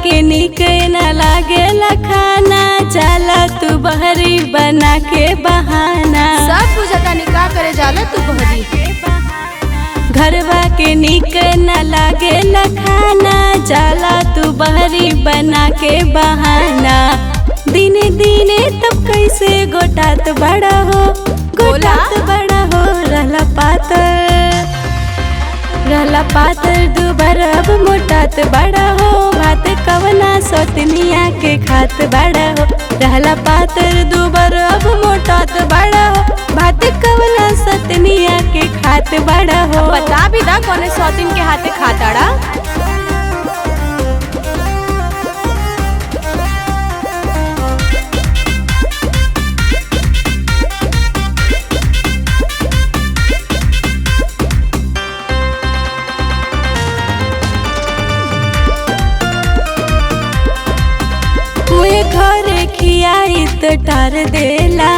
के निक न लागेला खाना, जाला तू बहरी बना के बहाना। सब बुझता निकाह करे जाला तू बहरी। घरवा के निक न लागेला खाना, जाला तू बहरी बना के बहाना। दिने दिने तब कैसे गोटात बड़ा हो, गोटात बड़ा हो। रहला पातर दुबर अब मोटात बड़ा हो, भात कवना सोतनिया के खात बड़ा हो। रहला पातर दुबर अब मोटात बड़ा हो, भात कवना सोतनिया के खात बड़ा हो। बता भी दा कौने सौतीन के हाथे खाताड़ा। घरे खियाई तो टार देला,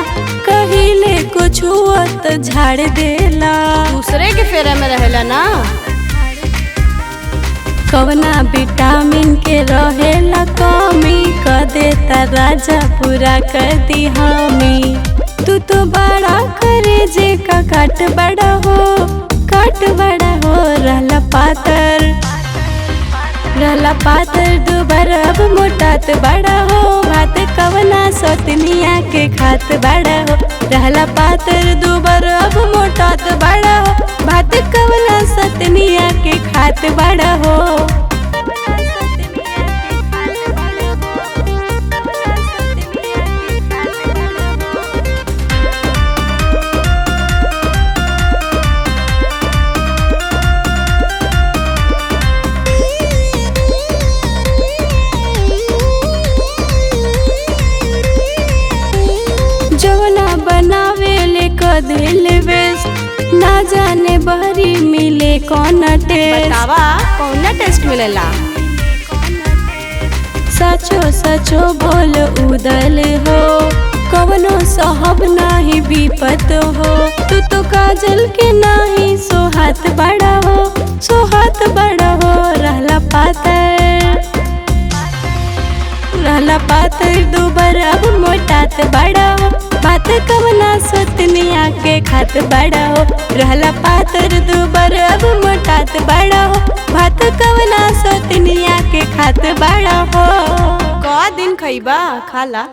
कहिले कुछ हुआ तो झाड़ देला। दूसरे के फेरे में रहेला ना। कवना विटामिन के रहेला कमी, कर देता राजा पूरा कर दी हामी। तू तो बड़ा करे जे का काट बड़ा हो, काट बड़ा हो। रहला पातर दुबर अब मोटात बड़ा हो, भात कवना सोतनिया के खात बड़ा हो। रहला पातर दुबर अब मोटात बड़ा हो, भात कवना सोतनिया के खात बड़ा हो। दिल वेस्ट ना जाने बहरी मिले कौन टेस्ट। बतावा कौन टेस्ट मिलेला। सचो सचो बोल उदल हो, कवनो साहब नाही विपत हो। तू तो काजल के नाही सोहात बड़ा हो, सोहात बड़ा हो। रहला पातर दुबर अब मोटात बड़ा हो, भात कवना सोतनिया के खात बड़ा हो। रहला पातर दुबर अब मोटात बड़ा हो, भात कवना सोतनिया के खात बड़ा हो। का दिन खइबा खाला।